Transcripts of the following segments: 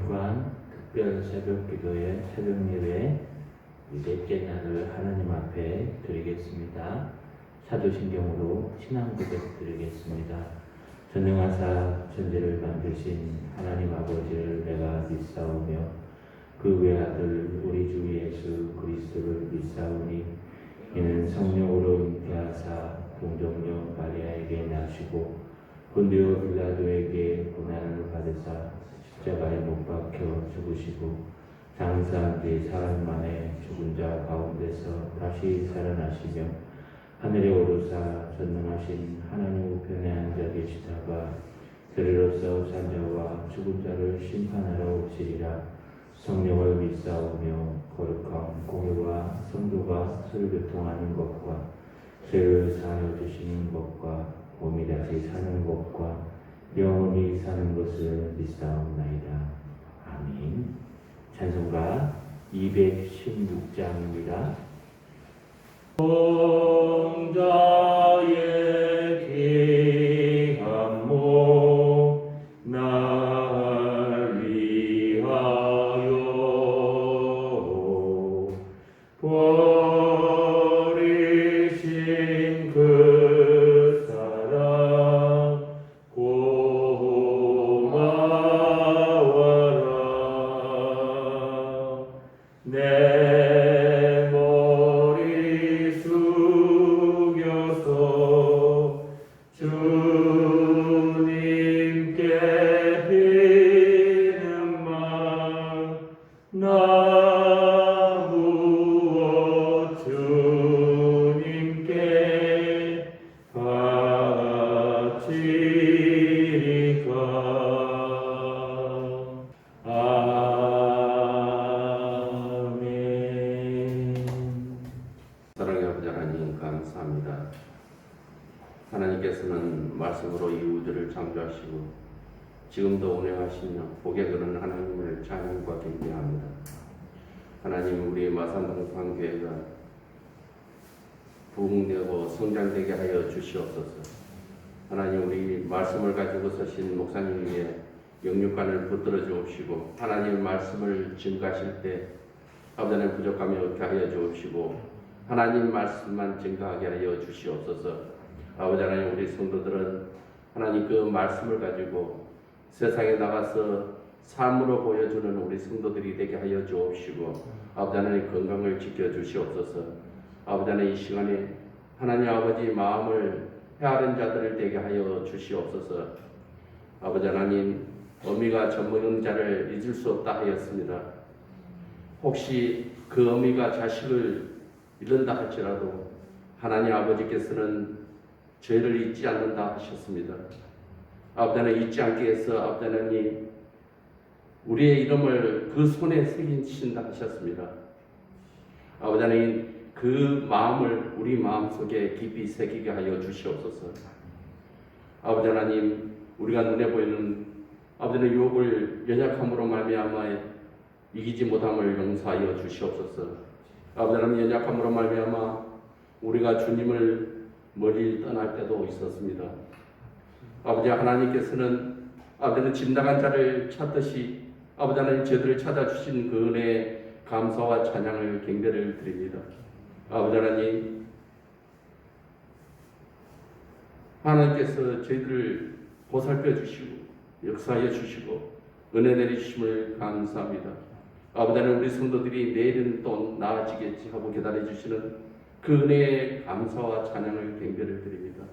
주간 특별 새벽기도의 새벽예배 넷째 날을 하나님 앞에 드리겠습니다. 사도신경으로 신앙 고백 드리겠습니다. 전능하사 천지를 만드신 하나님 아버지를 내가 믿사오며 그 외아들 우리 주 예수 그리스도를 믿사오니 이는 성령으로 잉태하사 동정녀 마리아에게 나시고 본디오 빌라도에게 고난을 받으사 십자가에 못 박혀 죽으시고 장사한 뒤 사흘 만에 죽은 자 가운데서 다시 살아나시며 하늘에 오르사 전능하신 하나님 우편에 앉아 계시다가 그리로서 산 자와 죽은 자를 심판하러 오시리라. 성령을 믿사오며 거룩한 공유와 성도가 서로 교통하는 것과 죄를 사하여 주시는 것과 몸이 다시 사는 것과 영원히 사는 것을 믿사옵나이다. 아멘. 찬송가 216장입니다. 공자의 귀한 몸 날 위하여 버리신 그 사랑 고마워라. 내 머리 숙여서 주님께 비는 말 나 무엇 주님께 바치리까. 아멘. 사랑의 아버지 하나님 감사합니다. 하나님께서는 말씀으로 이 우주를 창조하시고 지금도 운행하시며 복에 그는 하나님을 찬양과 경배합니다. 하나님, 우리 마산동산교회가 부흥되고 성장되게 하여 주시옵소서. 하나님, 우리 말씀을 가지고 서신 목사님 위에 영육간을 붙들어 주옵시고 하나님 말씀을 증가하실 때 아버지 하나님 부족함이 없게 하여 주옵시고 하나님 말씀만 증가하게 하여 주시옵소서. 아버지 하나님, 우리 성도들은 하나님 그 말씀을 가지고 세상에 나가서 삶으로 보여주는 우리 성도들이 되게 하여 주옵시고 아버지 하나님 건강을 지켜주시옵소서. 아버지 하나님, 이 시간에 하나님 아버지 마음을 헤아린 자들을 되게 하여 주시옵소서. 아버지 하나님, 어미가 젖먹는 자를 잊을 수 없다 하였습니다. 혹시 그 어미가 자식을 잃는다 할지라도 하나님 아버지께서는 죄를 잊지 않는다 하셨습니다. 아버지 하나님, 잊지 않게 해서 아버지 하나님 우리의 이름을 그 손에 새기신다 하셨습니다. 아버지 하나님, 그 마음을 우리 마음속에 깊이 새기게 하여 주시옵소서. 아버지 하나님, 우리가 눈에 보이는 아버지 하나님 유혹을 연약함으로 말미암아 이기지 못함을 용서하여 주시옵소서. 아버지 하나님, 연약함으로 말미암아 우리가 주님을 멀리 떠날 때도 있었습니다. 아버지 하나님께서는 아버지 하나님 집 나간 자를 찾듯이 아버지 하나님 저희들을 찾아주신 그 은혜에 감사와 찬양을 경배를 드립니다. 아버지 하나님, 하나님께서 저희들을 보살펴 주시고 역사하여 주시고 은혜 내리주심을 감사합니다. 아버지 하나님, 우리 성도들이 내일은 또 나아지겠지 하고 기다려 주시는 그 은혜에 감사와 찬양을 경배를 드립니다.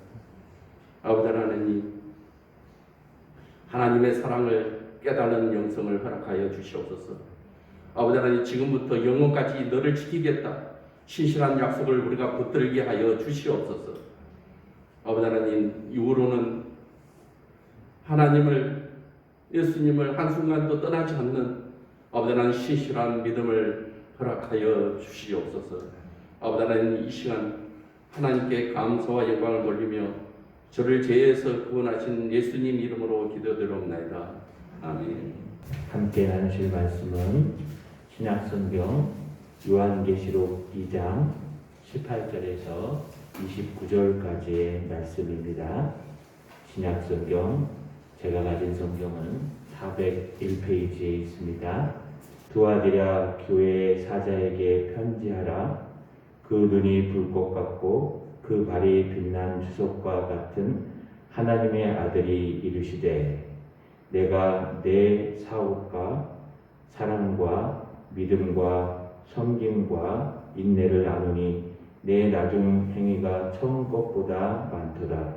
아버지 하나님, 하나님의 사랑을 깨닫는 영성을 허락하여 주시옵소서. 아버지 하나님, 지금부터 영원까지 너를 지키겠다 신실한 약속을 우리가 붙들게 하여 주시옵소서. 아버지 하나님, 이후로는 하나님을, 예수님을 한순간도 떠나지 않는 아버지 하나님 신실한 믿음을 허락하여 주시옵소서. 아버지 하나님, 이 시간 하나님께 감사와 영광을 돌리며 저를 죄에서 구원하신 예수님 이름으로 기도드리옵나이다. 아멘. 함께 나누실 말씀은 신약성경 요한계시록 2장 18절에서 29절까지의 말씀입니다. 신약성경, 제가 가진 성경은 401페이지에 있습니다. 두아디라 교회의 사자에게 편지하라. 그 눈이 불꽃 같고 그 발이 빛난 주석과 같은 하나님의 아들이 이르시되 내가 내 사업과 사랑과 믿음과 섬김과 인내를 아노니 내 나중 행위가 처음 것보다 많도다.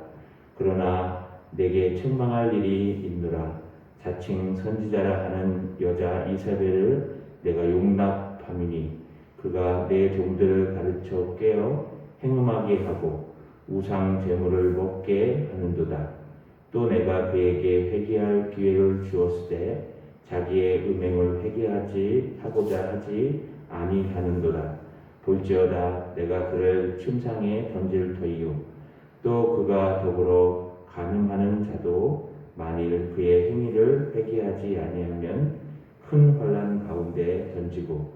그러나 내게 책망할 일이 있노라. 자칭 선지자라 하는 여자 이사벨을 내가 용납함이니 그가 내 종들을 가르쳐 깨어 행음하게 하고 우상 제물을 먹게 하는도다. 또 내가 그에게 회개할 기회를 주었을 때 자기의 음행을 회개하고자 하지 아니하는도다. 볼지어다 내가 그를 침상에 던질 터이요 또 그가 더불어 간음하는 자도 만일 그의 행위를 회개하지 아니하면 큰 환난 가운데 던지고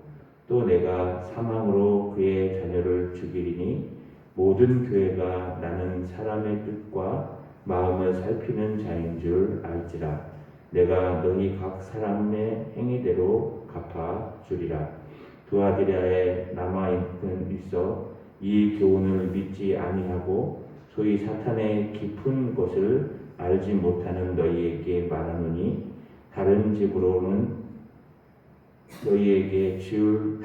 또 내가 사망으로 그의 자녀를 죽이리니 모든 교회가 나는 사람의 뜻과 마음을 살피는 자인 줄 알지라. 내가 너희 각 사람의 행위대로 갚아 주리라. 두아디라에 있어 이 교훈을 믿지 아니하고 소위 사탄의 깊은 것을 알지 못하는 너희에게 말하노니 다른 짐으로는 너희에게 지울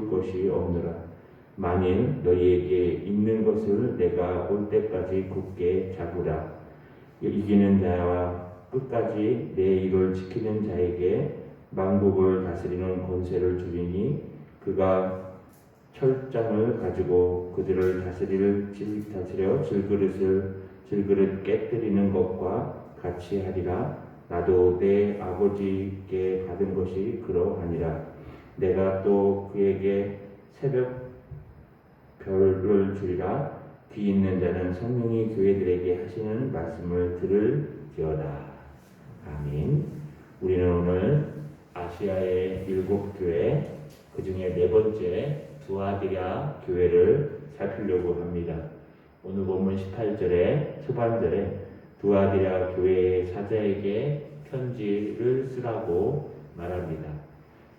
것이 없노라. 만일 너희에게 있는 것을 내가 올 때까지 굳게 잡으라. 이기는 자와 끝까지 내 일을 지키는 자에게 만국을 다스리는 권세를 주리니 그가 철장을 가지고 그들을 다스려 질그릇 깨뜨리는 것과 같이 하리라. 나도 내 아버지께 받은 것이 그러하니라. 내가 또 그에게 새벽 별을 주리라. 귀 있는 자는 성령이 교회들에게 하시는 말씀을 들을지어다. 아멘. 우리는 오늘 아시아의 7교회 그 중에 4번째 두아디라 교회를 살피려고 합니다. 오늘 본문 18절에 초반절에 두아디라 교회의 사자에게 편지를 쓰라고 말합니다.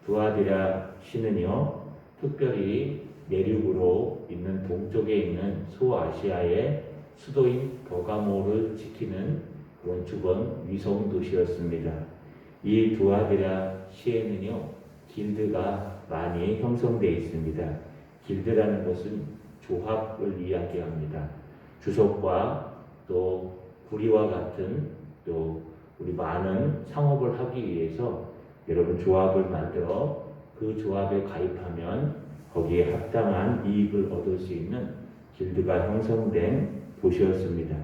두아디라 시는요, 특별히 내륙으로 있는 동쪽에 있는 소아시아의 수도인 버가모를 지키는 그런 주권 위성 도시였습니다. 이 두아디라 시에는요, 길드가 많이 형성되어 있습니다. 길드라는 것은 조합을 이야기합니다. 주석과 또 구리와 같은 또 우리 많은 상업을 하기 위해서 여러분 조합을 만들어 그 조합에 가입하면 거기에 합당한 이익을 얻을 수 있는 길드가 형성된 도시였습니다.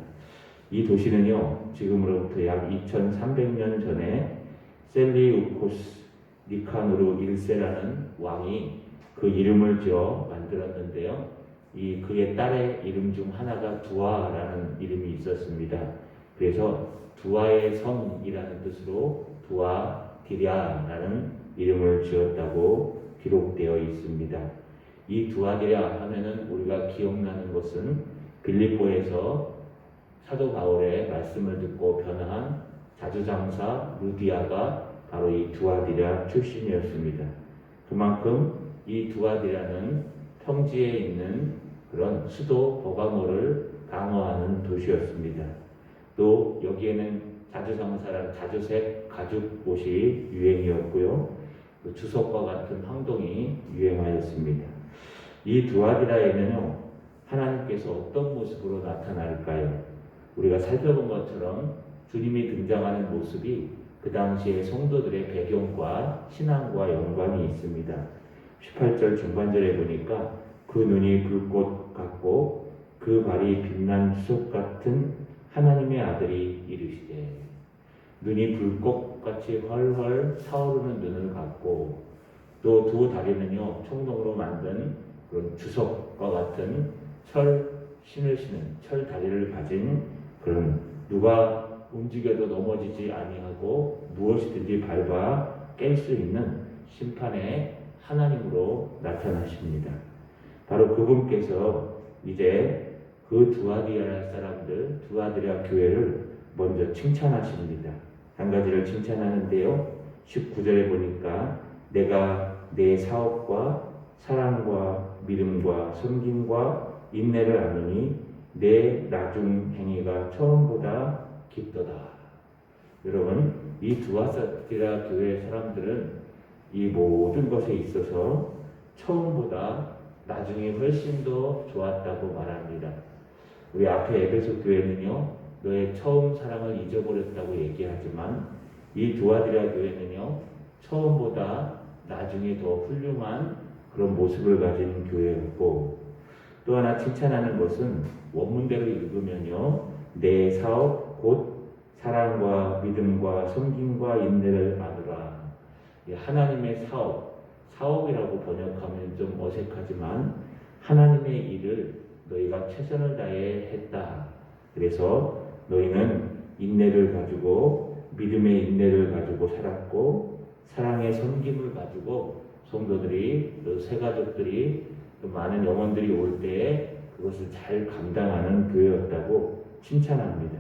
이 도시는요, 지금으로부터 약 2300년 전에 셀리우코스 니카노르 1세라는 왕이 그 이름을 지어 만들었는데요. 그의 딸의 이름 중 하나가 두아라는 이름이 있었습니다. 그래서 두아의 성이라는 뜻으로 두아디라라는 이름을 지었다고 기록되어 있습니다. 이 두아디라 하면은 우리가 기억나는 것은 빌립보에서 사도 바울의 말씀을 듣고 변화한 자주장사 루디아가 바로 이 두아디라 출신이었습니다. 그만큼 이 두아디라는 평지에 있는 그런 수도 버가모를 방어하는 도시였습니다. 또 여기에는 자주장사란 자주색 가죽 옷이 유행이었고요. 또 주석과 같은 황동이 유행하였습니다. 이 두아디라에는요, 하나님께서 어떤 모습으로 나타날까요? 우리가 살펴본 것처럼 주님이 등장하는 모습이 그 당시의 성도들의 배경과 신앙과 연관이 있습니다. 18절 중반절에 보니까 그 눈이 불꽃 같고 그 발이 빛난 주석 같은 하나님의 아들이 이르시되, 눈이 불꽃같이 헐헐 타오르는 눈을 갖고 또 두 다리는요, 청동으로 만든 그런 주석과 같은 신을 신은 철 다리를 가진 그런, 누가 움직여도 넘어지지 아니하고 무엇이든지 밟아 깰 수 있는 심판의 하나님으로 나타나십니다. 바로 그분께서 이제 그 두아디라 사람들, 두아디라 교회를 먼저 칭찬하십니다. 한 가지를 칭찬하는데요. 19절에 보니까 내가 내 사업과 사랑과 믿음과 섬김과 인내를 아느니 내 나중 행위가 처음보다 깊도다. 여러분, 이 두아디라 교회 사람들은 이 모든 것에 있어서 처음보다 나중에 훨씬 더 좋았다고 말합니다. 우리 앞에 에베소 교회는요, 너의 처음 사랑을 잊어버렸다고 얘기하지만 이 두아디라 교회는요, 처음보다 나중에 더 훌륭한 그런 모습을 가진 교회였고, 또 하나 칭찬하는 것은 원문대로 읽으면요, 내 사업 곧 사랑과 믿음과 섬김과 인내를 아느라. 하나님의 사업이라고 번역하면 좀 어색하지만 하나님의 일을 너희가 최선을 다해 했다. 그래서 너희는 인내를 가지고 믿음의 인내를 가지고 살았고 사랑의 섬김을 가지고 성도들이 또 새가족들이 또 많은 영혼들이 올 때에 그것을 잘 감당하는 교회였다고 칭찬합니다.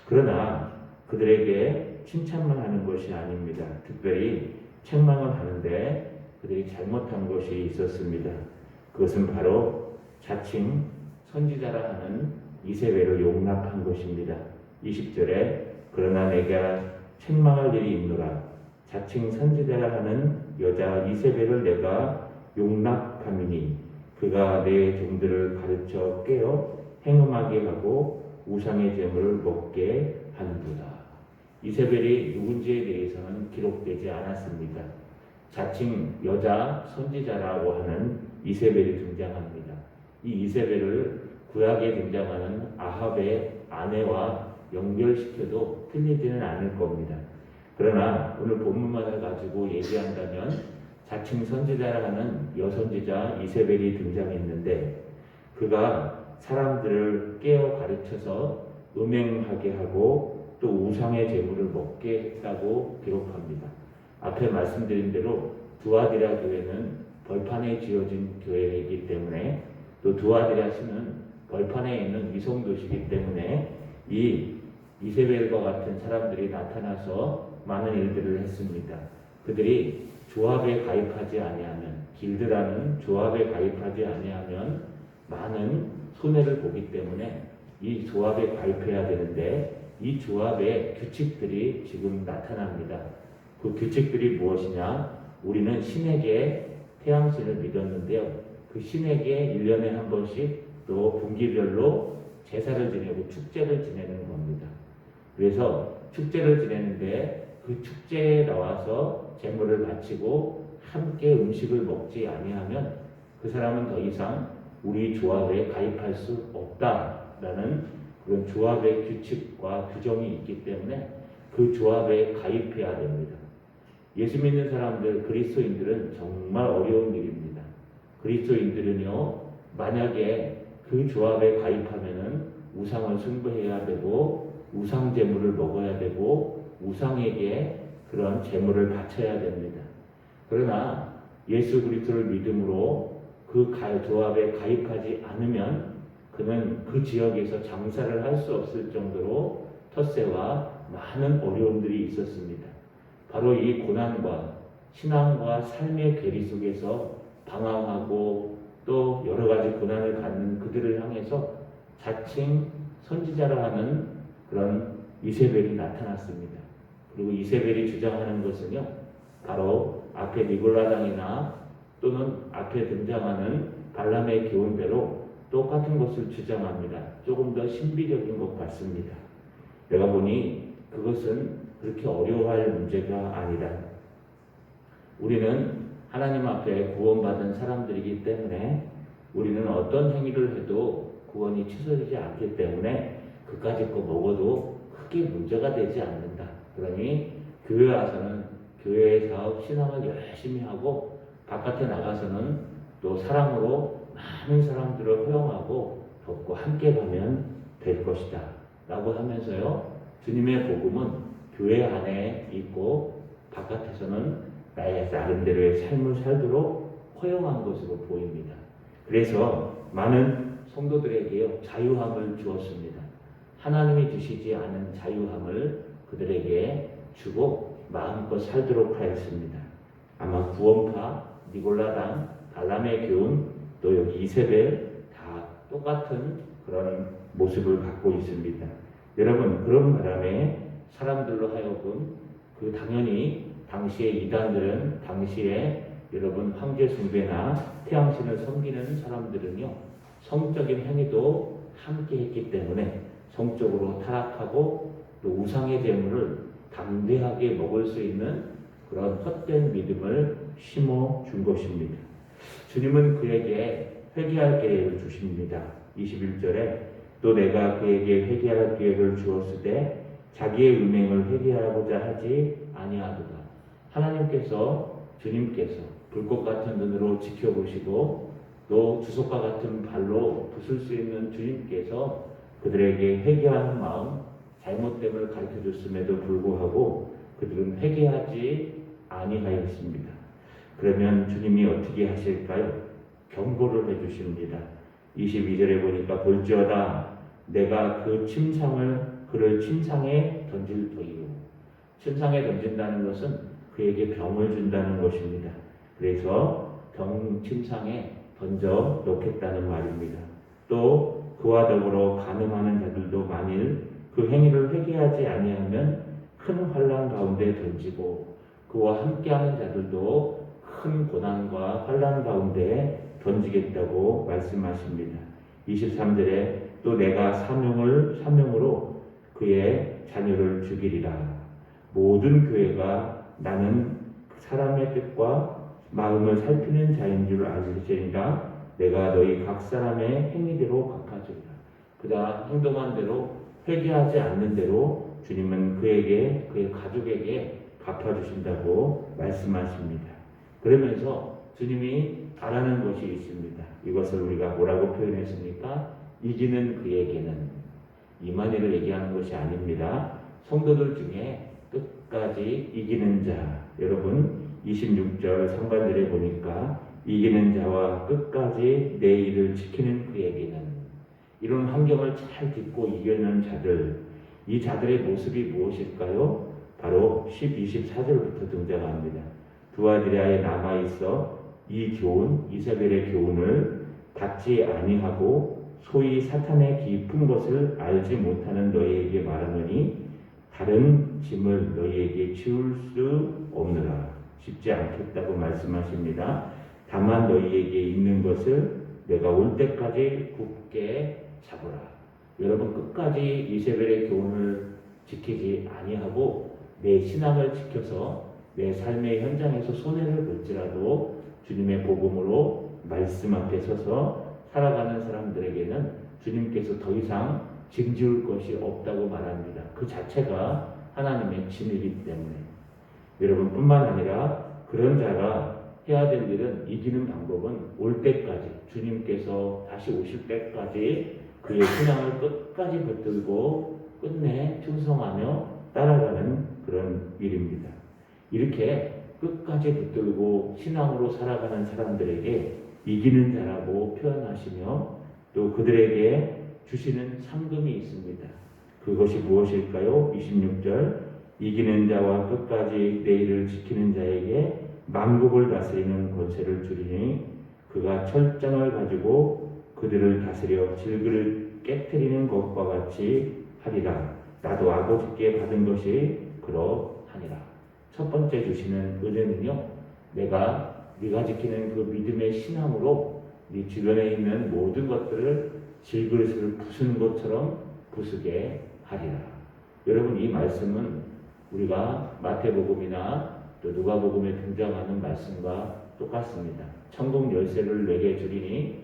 그러나 그들에게 칭찬만 하는 것이 아닙니다. 특별히 책망을 하는데 그들이 잘못한 것이 있었습니다. 그것은 바로 자칭 선지자라 하는 이세벨을 용납한 것입니다. 20절에 그러나 내가 책망할 일이 있노라. 자칭 선지자라 하는 여자 이세벨을 내가 용납함이니 그가 내 종들을 가르쳐 깨어 행음하게 하고 우상의 제물을 먹게 하는도다. 이세벨이 누군지에 대해서는 기록되지 않았습니다. 자칭 여자 선지자라고 하는 이세벨이 등장합니다. 이 이세벨을 구약에 등장하는 아합의 아내와 연결시켜도 틀리지는 않을 겁니다. 그러나 오늘 본문만을 가지고 얘기한다면 자칭 선지자라 하는 여선지자 이세벨이 등장했는데 그가 사람들을 깨어 가르쳐서 음행하게 하고 또 우상의 제물을 먹게 했다고 기록합니다. 앞에 말씀드린 대로 두아디라 교회는 벌판에 지어진 교회이기 때문에 또 두아디라 시는 벌판에 있는 위성도시이기 때문에 이 이세벨과 같은 사람들이 나타나서 많은 일들을 했습니다. 그들이 조합에 가입하지 아니하면 길드라는 조합에 가입하지 아니하면 많은 손해를 보기 때문에 이 조합에 가입해야 되는데 이 조합의 규칙들이 지금 나타납니다. 그 규칙들이 무엇이냐? 우리는 신에게 태양신을 믿었는데요. 그 신에게 1년에 한 번씩 또 분기별로 제사를 지내고 축제를 지내는 겁니다. 그래서 축제를 지내는데 그 축제에 나와서 제물을 바치고 함께 음식을 먹지 아니하면 그 사람은 더 이상 우리 조합에 가입할 수 없다라는 그런 조합의 규칙과 규정이 있기 때문에 그 조합에 가입해야 됩니다. 예수 믿는 사람들, 그리스도인들은 정말 어려운 일입니다. 그리스도인들은요, 만약에 그 조합에 가입하면은 우상을 숭배해야 되고 우상 제물을 먹어야 되고 우상에게 그런 제물을 바쳐야 됩니다. 그러나 예수 그리스도를 믿음으로 그 조합에 가입하지 않으면 그는 그 지역에서 장사를 할 수 없을 정도로 텃세와 많은 어려움들이 있었습니다. 바로 이 고난과 신앙과 삶의 괴리 속에서 방황하고 또 여러 가지 고난을 갖는 그들을 향해서 자칭 선지자라 하는 그런 이세벨이 나타났습니다. 그리고 이세벨이 주장하는 것은요, 바로 앞에 니골라당이나 또는 앞에 등장하는 발람의 교훈대로 똑같은 것을 주장합니다. 조금 더 신비적인 것 같습니다. 내가 보니 그것은 그렇게 어려워할 문제가 아니다. 우리는 하나님 앞에 구원받은 사람들이기 때문에 우리는 어떤 행위를 해도 구원이 취소되지 않기 때문에 그까짓 거 먹어도 크게 문제가 되지 않는다. 그러니 교회 와서는 교회의 사업, 신앙을 열심히 하고 바깥에 나가서는 또 사랑으로 많은 사람들을 허용하고 돕고 함께 가면 될 것이다 라고 하면서요, 주님의 복음은 교회 안에 있고 바깥에서는 나의 나름대로의 삶을 살도록 허용한 것으로 보입니다. 그래서 많은 성도들에게 자유함을 주었습니다. 하나님이 주시지 않은 자유함을 그들에게 주고 마음껏 살도록 하였습니다. 아마 구원파, 니골라당, 발람의 교훈, 또 여기 이세벨 다 똑같은 그런 모습을 갖고 있습니다. 여러분, 그런 바람에 사람들로 하여금 당연히 당시의 이단들은 당시에 여러분 황제 숭배나 태양신을 섬기는 사람들은요 성적인 행위도 함께 했기 때문에 성적으로 타락하고 또 우상의 제물을 담대하게 먹을 수 있는 그런 헛된 믿음을 심어 준 것입니다. 주님은 그에게 회개할 계획을 주십니다. 21절에 또 내가 그에게 회개할 계획을 주었을 때 자기의 음행을 회개하고자 하지 아니하도다. 하나님께서 주님께서 불꽃 같은 눈으로 지켜보시고 또 주석과 같은 발로 부술 수 있는 주님께서 그들에게 회개하는 마음, 잘못됨을 가르쳐 줬음에도 불구하고 그들은 회개하지 아니하였습니다. 그러면 주님이 어떻게 하실까요? 경고를 해주십니다. 22절에 보니까 볼지어다 내가 그 침상을 그를 침상에 던질 터이요. 침상에 던진다는 것은 그에게 병을 준다는 것입니다. 그래서 침상에 던져 놓겠다는 말입니다. 또 그와 더불어 간음하는 자들도 만일 그 행위를 회개하지 아니하면 큰 환난 가운데 던지고 그와 함께하는 자들도 큰 고난과 환난 가운데 던지겠다고 말씀하십니다. 23절에 또 내가 사명으로 그의 자녀를 죽이리라. 모든 교회가 나는 사람의 뜻과 마음을 살피는 자인 줄 알지니라. 내가 너희 각 사람의 행위대로 갚아주리라. 그가 행동한 대로 회개하지 않는 대로 주님은 그의 가족에게 갚아주신다고 말씀하십니다. 그러면서 주님이 바라는 것이 있습니다. 이것을 우리가 뭐라고 표현했습니까? 이기는 그에게는, 이만희를 얘기하는 것이 아닙니다. 성도들 중에 끝까지 이기는 자, 여러분 26절 상반절에 보니까 이기는 자와 끝까지 내 일을 지키는 그에게는, 이런 환경을 잘 딛고 이겨낸 자들, 이 자들의 모습이 무엇일까요? 바로 24절부터 등장합니다. 두아디라에 남아있어 이 교훈, 이세벨의 교훈을 받지 아니하고 소위 사탄의 깊은 것을 알지 못하는 너희에게 말하노니 다른 짐을 너희에게 지울 수 없느라. 쉽지 않겠다고 말씀하십니다. 다만 너희에게 있는 것을 내가 올 때까지 굳게 잡으라. 여러분, 끝까지 이세벨의 교훈을 지키지 아니하고 내 신앙을 지켜서 내 삶의 현장에서 손해를 볼지라도 주님의 복음으로 말씀 앞에 서서 살아가는 사람들에게는 주님께서 더 이상 짐지울 것이 없다고 말합니다. 그 자체가 하나님의 진리이기 때문에. 여러분, 뿐만 아니라 그런 자가 해야 될 일은, 이기는 방법은 올 때까지, 주님께서 다시 오실 때까지 그의 신앙을 끝까지 붙들고 끝내 충성하며 따라가는 그런 일입니다. 이렇게 끝까지 붙들고 신앙으로 살아가는 사람들에게 이기는 자라고 표현하시며 또 그들에게 주시는 상금이 있습니다. 그것이 무엇일까요? 26절 이기는 자와 끝까지 내 일을 지키는 자에게 만국을 다스리는 권세를 주리니 그가 철장을 가지고 그들을 다스려 질그릇 깨트리는 것과 같이 하리라. 나도 아버지께 받은 것이 그러하니라. 첫 번째 주시는 은혜는요, 네가 지키는 그 믿음의 신앙으로 네 주변에 있는 모든 것들을 질그릇을 부수는 것처럼 부수게 하리라. 여러분, 이 말씀은 우리가 마태복음이나 또 누가복음에 등장하는 말씀과 똑같습니다. 천국 열쇠를 내게 주리니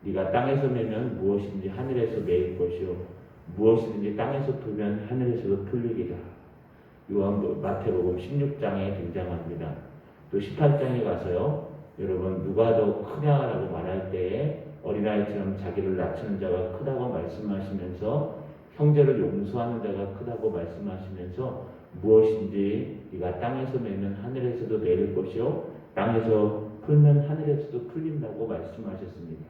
네가 땅에서 매면 무엇인지 하늘에서 매일 것이요 무엇이든지 땅에서 풀면 하늘에서도 풀리리라. 마태복음 16장에 등장합니다. 또 18장에 가서요, 여러분 누가 더 크냐라고 말할 때에 어린아이처럼 자기를 낮추는 자가 크다고 말씀하시면서 형제를 용서하는 자가 크다고 말씀하시면서 무엇인지 네가 땅에서 매면 하늘에서도 매일 것이요 땅에서 풀면 하늘에서도 풀린다고 말씀하셨습니다.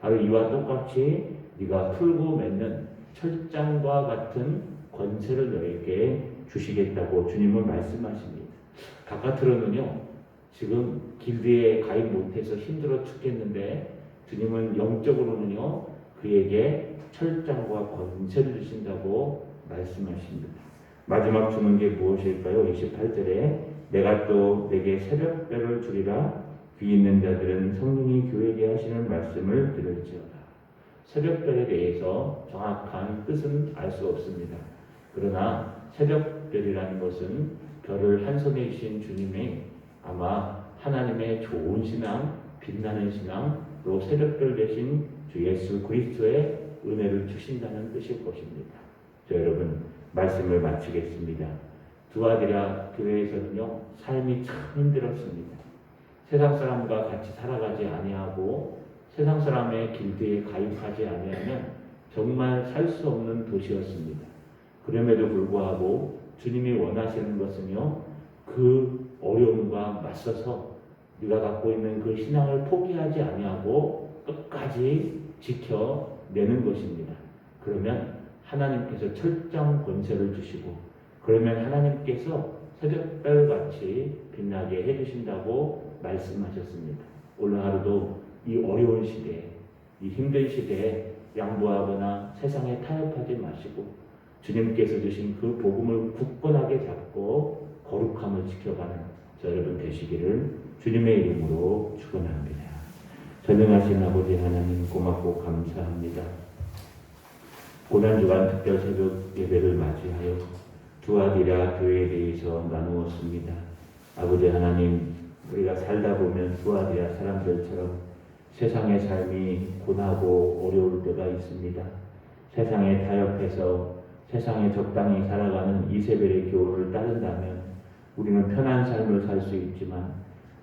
바로 이와 똑같이 네가 풀고 맺는 철장과 같은 권세를 너에게 주시겠다고 주님은 말씀하십니다. 바깥으로는요, 지금 길드에 가입 못해서 힘들어 죽겠는데 주님은 영적으로는요, 그에게 철장과 권세를 주신다고 말씀하십니다. 마지막 주는 게 무엇일까요? 28절에 내가 또 내게 새벽별을 주리라. 귀 있는 자들은 성령이 교회에게 하시는 말씀을 들을지어다. 새벽별에 대해서 정확한 뜻은 알 수 없습니다. 그러나 새벽별이라는 것은 별을 한 손에 주신 주님의 아마 하나님의 좋은 신앙, 빛나는 신앙, 또 새벽별 대신 주 예수 그리스도의 은혜를 주신다는 뜻일 것입니다. 자, 여러분, 말씀을 마치겠습니다. 두아디라 교회에서는요, 삶이 참 힘들었습니다. 세상 사람과 같이 살아가지 아니하고 세상 사람의 길드에 가입하지 아니하면 정말 살 수 없는 도시였습니다. 그럼에도 불구하고 주님이 원하시는 것은요, 그 어려움과 맞서서 네가 갖고 있는 그 신앙을 포기하지 아니하고 끝까지 지켜내는 것입니다. 그러면 하나님께서 철장 권세를 주시고, 그러면 하나님께서 새벽별같이 빛나게 해주신다고 말씀하셨습니다. 오늘 하루도 이 어려운 시대에, 이 힘든 시대에 양보하거나 세상에 타협하지 마시고 주님께서 주신 그 복음을 굳건하게 잡고 거룩함을 지켜가는 저 여러분 되시기를 주님의 이름으로 축원합니다. 전능하신 아버지 하나님, 고맙고 감사합니다. 고난주간 특별 새벽 예배를 맞이하여 두아디라 교회에 대해서 나누었습니다. 아버지 하나님, 우리가 살다 보면 두아디라 사람들처럼 세상의 삶이 고나고 어려울 때가 있습니다. 세상에 타협해서 세상에 적당히 살아가는 이세벨의 교훈을 따른다면 우리는 편한 삶을 살 수 있지만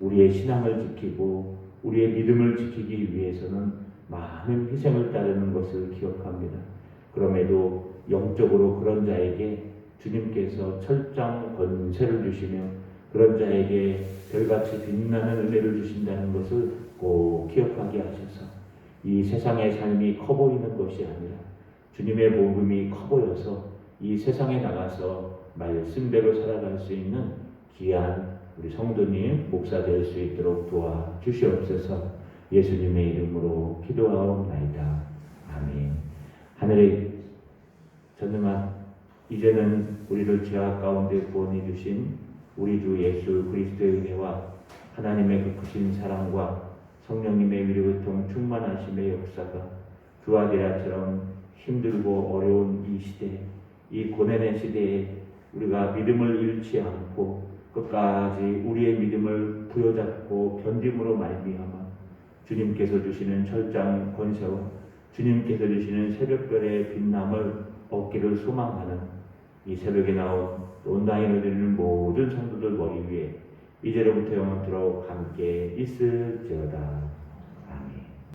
우리의 신앙을 지키고 우리의 믿음을 지키기 위해서는 많은 희생을 따르는 것을 기억합니다. 그럼에도 영적으로 그런 자에게 주님께서 철장 권세를 주시며 그런 자에게 별같이 빛나는 은혜를 주신다는 것을 꼭 기억하게 하셔서 이 세상의 삶이 커 보이는 것이 아니라 주님의 복음이 커 보여서 이 세상에 나가서 말씀대로 살아갈 수 있는 귀한 우리 성도님 목사 될 수 있도록 도와주시옵소서. 예수님의 이름으로 기도하옵나이다. 아멘. 하늘의 전능한 이제는 우리를 죄악 가운데 구원해 주신 우리 주 예수 그리스도의 은혜와 하나님의 그 크신 사랑과 성령님의 위로교통 충만하심의 역사가 두아디라처럼 힘들고 어려운 이 시대, 이 고난의 시대에 우리가 믿음을 잃지 않고 끝까지 우리의 믿음을 부여잡고 견딤으로 말미암아 주님께서 주시는 철장 권세와 주님께서 주시는 새벽별의 빛남을 얻기를 소망하는 이 새벽에 나온 온라인을 드리는 모든 성도들 머리 위에 이제로부터 영원토록 함께 있을지어다.